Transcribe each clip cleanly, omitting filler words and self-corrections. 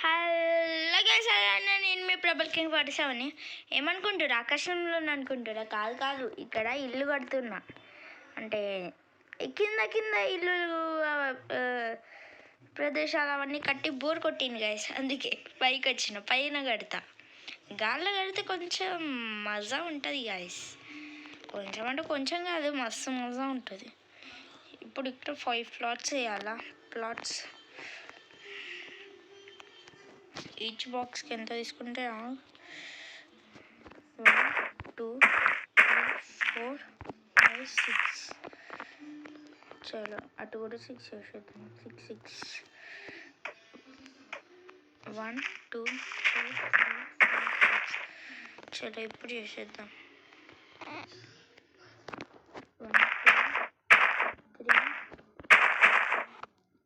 Hello guys, నేను మీ Prabal king 47ని. ఏమనుకుంటారు? ఆకాశంలో అనుకుంటారా? కాదు కాదు, ఇక్కడ ఇల్లు కడుతున్నా. అంటే కింద కింద ఇల్లు ప్రదేశాలు అవన్నీ కట్టి బోర్ కొట్టింది గైస్. అందుకే పైకి వచ్చిన, పైన కడతా. గాల్లో కడితే కొంచెం మజా ఉంటుంది గైస్. కొంచెం అంటే కొంచెం కాదు, మస్తు మజా ఉంటుంది. ఇప్పుడు ఇక్కడ 5 ప్లాట్స్ వేయాలా. ప్లాట్స్ ఈచ్ బాక్స్కి ఎంత తీసుకుంటే 1 2 3 4 5 6. చలో అటు కూడా 6 చేసేద్దాం. 6 6 1 2 3 4 5 6. చలో ఇప్పుడు చేసేద్దాం. 1 2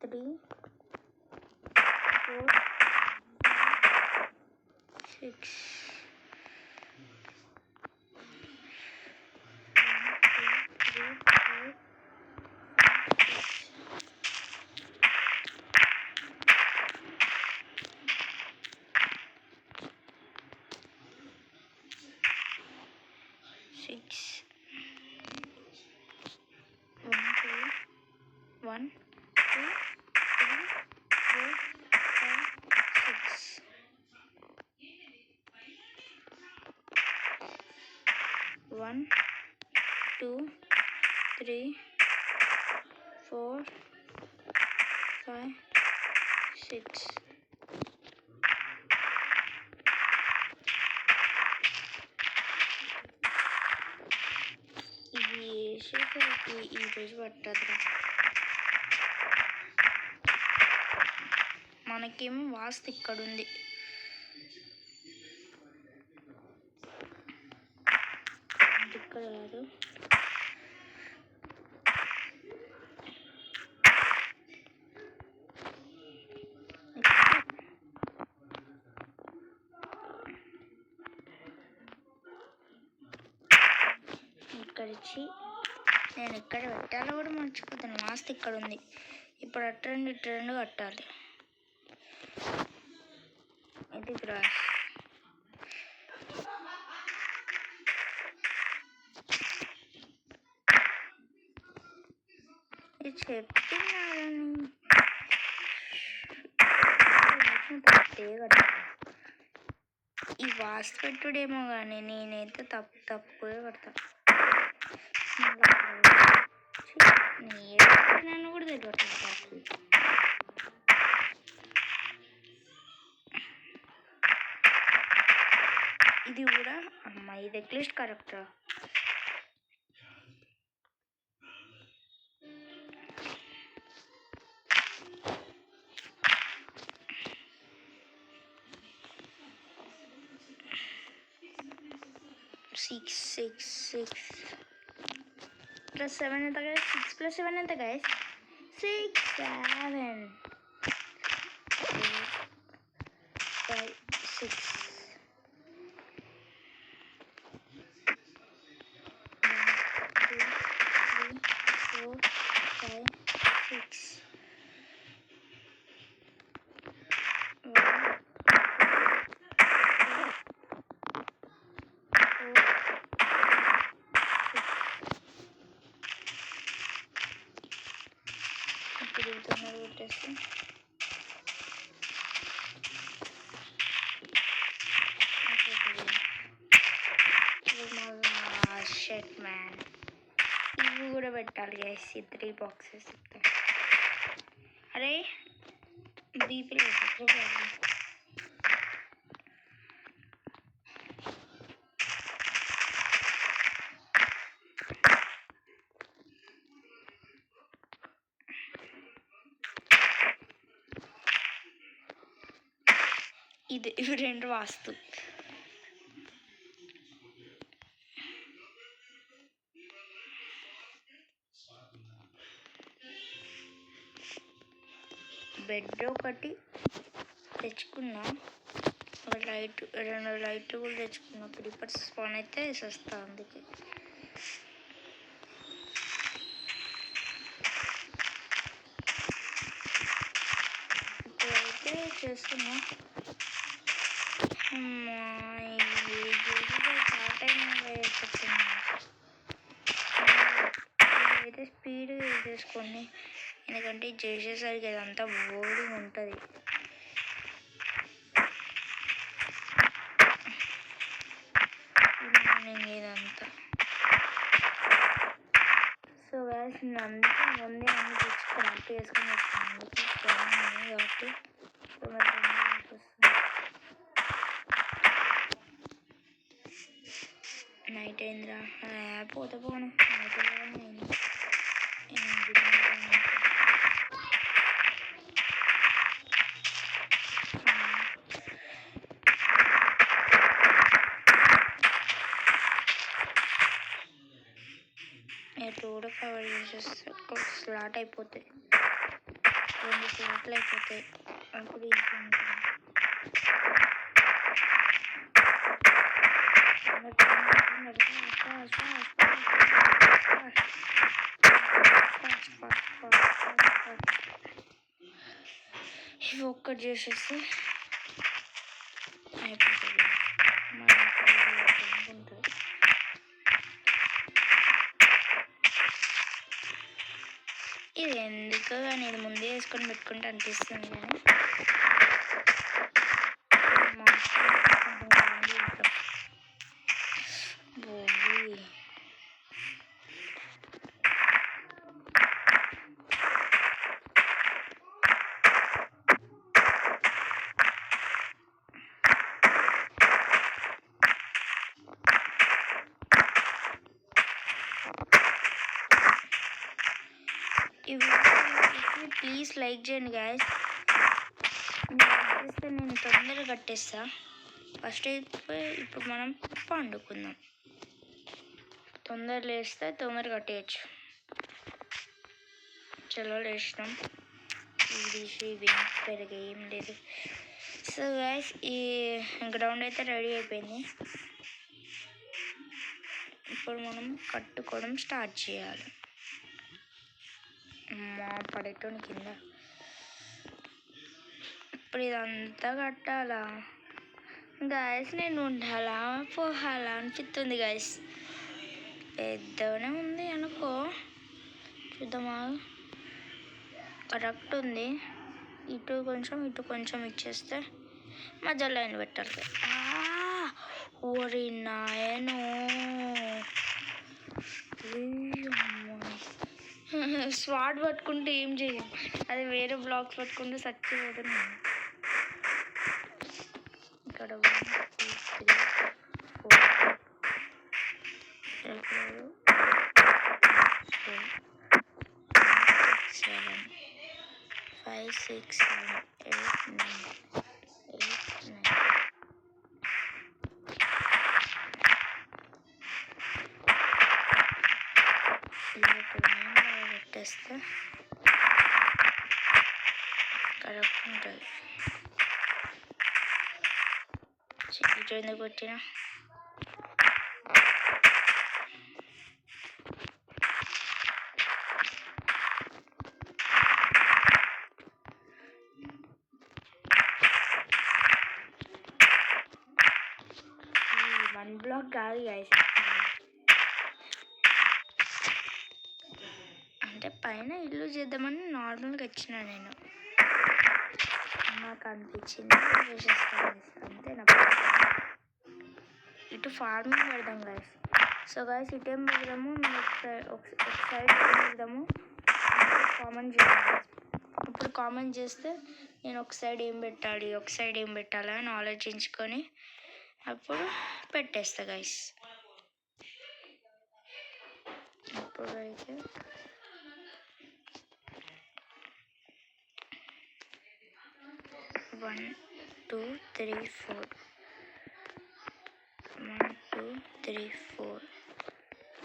3 4 6. 1 2 3 4 5 6. 1 2 3 4 5 6. ఇది వేసేసరికి ఈరోజు పట్టదురా. మనకేమో వాస్తు ఇక్కడ ఉంది. ఇక్కడ కాదు, ఇక్కడ ఇచ్చి నేను ఇక్కడ పెట్టాలో కూడా మర్చిపోతాను. వాస్తు ఇక్కడ ఉంది. ఇప్పుడు అట్రెండ్ కట్టాలి. ఇది గ్రాస్. ఇది చెప్తున్నారని ఈ వాస్తు పెట్టుడేమో కానీ నేనైతే తప్పుగా కడతా. నన్ను కూడా తెలియట్లేదు. ఇది కూడా అమ్మ, ఇది ఎట్లీస్ట్ కరెక్టా? సిక్స్ 7 ఎంత గైస్? 6 + 7 ఎంత గైస్? 6 7 5 6. 1 2 3 4 5 6. 'Shut man'. ఇవి కూడా పెట్టాలి గైస్. 3 బాక్సెస్. అరే బీపీ ఇవి 2 వాస్తు. బెడ్ ఒకటి తెచ్చుకున్నా, 2 లైట్లు కూడా తెచ్చుకున్నా. క్రీపర్స్ స్పాన్ అయితే వేసేస్తా. అందుకే ఇప్పుడైతే చేస్తున్నా. అయితే స్పీడ్గా చేసుకోండి, ఎందుకంటే ఇది చేసేసరికి అదంతా బోరింగ్ ఉంటుంది. ఇదంతా సో గ్యాస్ అంతా ముందే అన్ని తెచ్చి కరెక్ట్ చేసుకొని వచ్చాను కాబట్టి నైట్ అయిందిరా పోతే పోను నైట్ అయింది. ఎటు కూడా కవర్ చేసేస్తే ఒక స్లాట్ అయిపోతాయి, 2 స్లాట్లు అయిపోతాయి. అప్పుడు ఈజీ ఉంటుంది. ఇవి ఒక్కటి చేసేస్తే అయిపోతుంది. ఉంటుంది. ఇది ఎందుకు కానీ ఇది ముందే వేసుకొని పెట్టుకుంటే అనిపిస్తుంది కానీ ప్లీజ్ లైక్ చేయండి గాయస్. చేస్తే నేను తొందరగా కట్టేస్తా. ఫస్ట్ అయితే ఇప్పుడు మనం పండుకుందాం. తొందర లేస్తే తొందరగా కట్టేయచ్చు. చలో లేచినాం. ఇది పెరిగే ఏం లేదు. సో గాయస్ ఈ గ్రౌండ్ అయితే రెడీ అయిపోయింది. ఇప్పుడు మనం కట్టుకోవడం స్టార్ట్ చేయాలి. మా పడేటోని కింద ఇప్పుడు ఇదంతా కట్టాలా గాయస్? నేను ఉండాలా పోహాలా అనిపిస్తుంది గాయస్. పెద్దగానే ఉంది అనుకో, చూద్దామా. కరెక్ట్ ఉంది. ఇటు కొంచెం ఇచ్చేస్తే మధ్యలో లైన్ పెట్టాలి. ఓరి నాయను, స్వాట్ పట్టుకుంటే ఏం చేయం, అది వేరే బ్లాక్స్ పట్టుకుంటే చచ్చిపోతున్నాను. ఇక్కడ 1 2 3 4 7 5 6 7 8 9 పెట్టేస్తే కరెక్ట్ ఉంటుంది. ఇటు ఎందుకు పెట్టినా వన్ బ్లాక్ కాదు గాయస్, అంటే పైన ఇల్లు చేద్దామని నార్మల్గా వచ్చినా నేను. నాకు అనిపించింది చేసేస్తాను అంతే. నాకు ఇటు ఫార్మింగ్ పెడదాం గాయస్. సో గాయస్ ఇటు ఏం పెడదాము, మేము ఒక సైడ్ పెడదాము. కామెంట్ చేయాలి. ఇప్పుడు కామెంట్ చేస్తే నేను ఒక సైడ్ ఏం పెట్టాలి అని ఆలోచించుకొని అప్పుడు పెట్టేస్తా గాయస్. ఇప్పుడు అయితే 1 2 3 4 1 2 3 4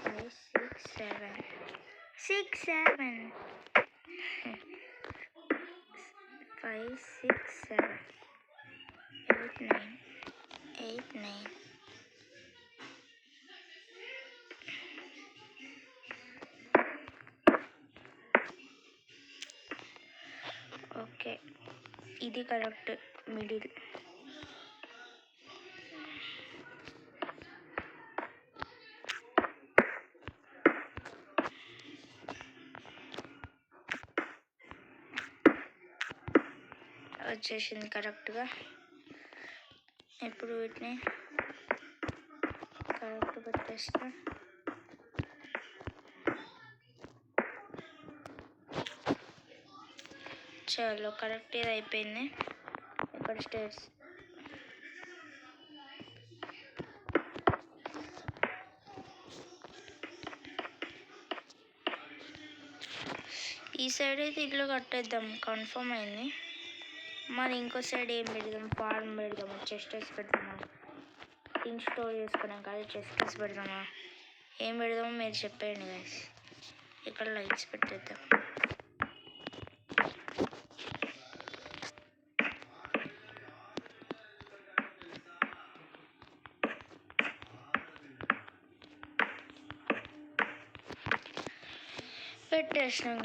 5 6 7 6 7 5 6 7 8 9 8 9 ఓకే. ఇది కరెక్ట్ మిడిల్. వచ్చేసింది కరెక్ట్గా. ఇప్పుడు వీటిని కరెక్ట్ పెట్టేస్తా. చలో కరెక్ట్ ఇది అయిపోయింది. ఇక్కడ స్టేర్స్ ఈ సైడ్ అయితే ఇల్లు కట్టేద్దాం, కన్ఫర్మ్ అయింది. మరి ఇంకో సైడ్ ఏం పెడదాం? ఫార్మ్ పెడదామా, చెస్టర్స్ పెడదామా, థింగ్ స్టోర్ చేసుకున్నాం కదా, చెస్టర్స్ పెడదామా, ఏం పెడదామో మీరు చెప్పండి గైస్. ఇక్కడ లైట్స్ పెట్టేద్దాం. పెట్టేసినాం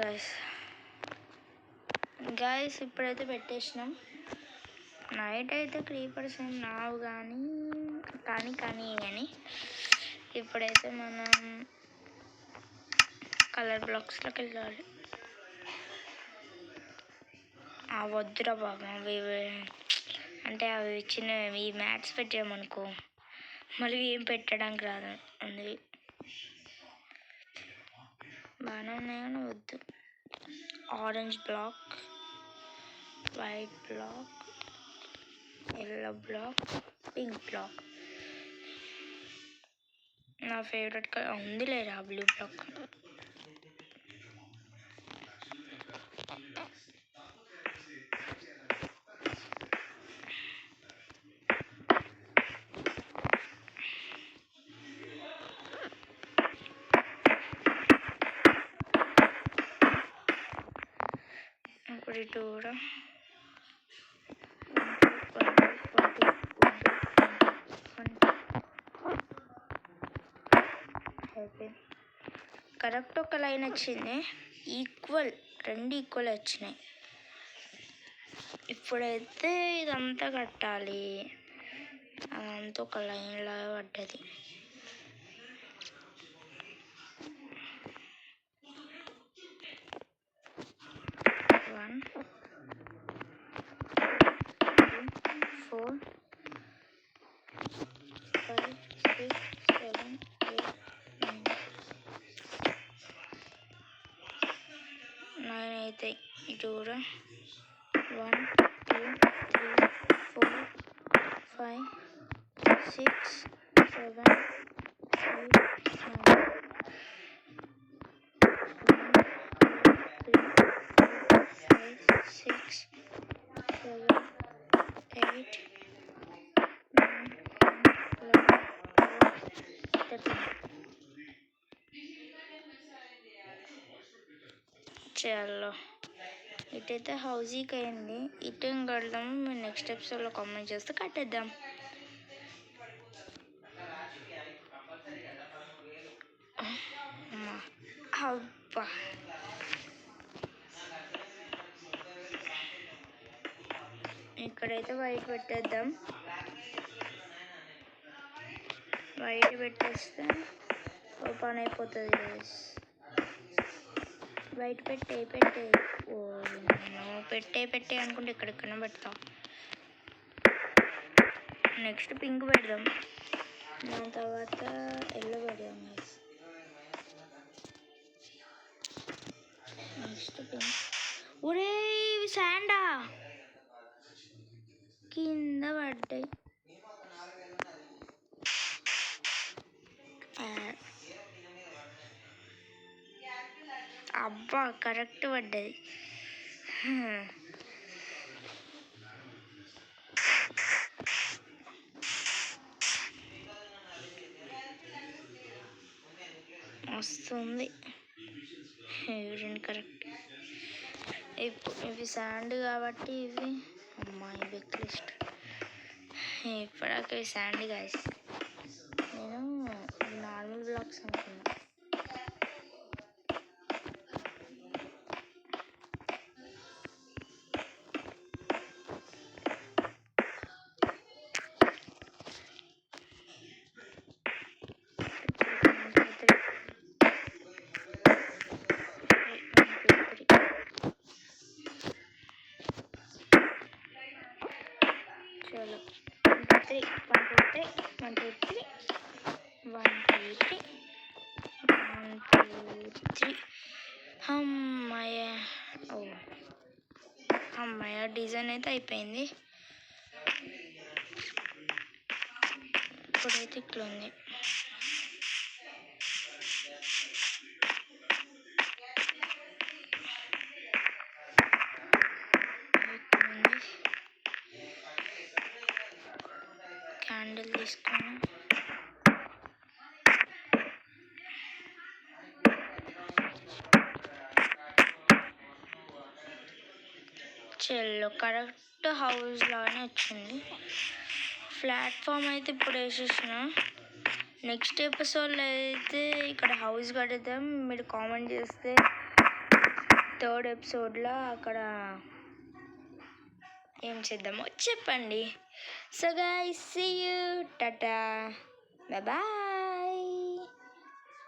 గాయస్ ఇప్పుడైతే పెట్టేసినాం. నైట్ అయితే క్రీపర్స్ ఏం నావు కానీ ఇప్పుడైతే మనం కలర్ బ్లాక్స్లోకి వెళ్ళాలి. వద్దురా బాబా, అవి అంటే అవి చిన్న ఈ మ్యాట్స్ పెట్టామనుకో మళ్ళీ ఏం పెట్టడానికి రాదు. అందుకే బాగానే ఉన్నాయి కానీ వద్దు. Orange black, white black, yellow black, pink black. నా ఫేవరెట్ కలర్ ఉంది లేదా బ్లూ బ్లాక్. ఇప్పుడు ఇటు కూడా కరెక్ట్ ఒక లైన్ వచ్చింది. రెండు ఈక్వల్ వచ్చినాయి. ఇప్పుడైతే ఇదంతా కట్టాలి. అదంతా ఒక లైన్ లాగా పడ్డది. వన్ 4 5 6 7 8 9 అయితే ఇటు కూడా 1 2 3 4 5 6 7 8 9 చలో ఇటైతే హౌజీకి అయింది. ఇటు ఏం కడదాము మేము నెక్స్ట్ ఎపిసోడ్లో కామెంట్ చేస్తే కట్టేద్దాం. అబ్బా ఇక్కడైతే వైట్ పెట్టేద్దాం. వైట్ పెట్టేస్తే ఓపెన్ అయిపోతుంది. వైట్ పెట్టే ఓ పెట్టే అనుకుంటే ఎక్కడెక్కడ పెడతాం. నెక్స్ట్ పింక్ పెడదాం, దాని తర్వాత ఎల్లో పెడదాం. Next pink. ఒరే ఇవి శాండా కింద పడ్డాయి. అబ్బా కరెక్ట్ పడ్డది. వస్తుంది రెండు కరెక్ట్. ఇవి శాండ్ కాబట్టి ఇవి ఇవి క్లిస్ట్. ఇప్పటికే శాండ్ గాయస్, నేను నార్మల్ బ్లాక్స్ అనుకున్నా. చలో 1 2 3 1 2 3 1 2 3 1 2 3 అమ్మాయ ఓ అమ్మాయ డిజైన్ అయితే అయిపోయింది. ఇప్పుడైతే ఇట్లా ఉంది. క్యాండిల్ తీసుకుని చెల్లో కరెక్ట్ హౌస్ లాగానే వచ్చింది. ప్లాట్ఫామ్ అయితే ఇప్పుడు వేసేసిన. నెక్స్ట్ ఎపిసోడ్లో అయితే ఇక్కడ హౌస్ కడతాం. మీరు కామెంట్ చేస్తే 3rd ఎపిసోడ్లో అక్కడ ఏం చేద్దామో చెప్పండి. So guys see you, tata, bye bye.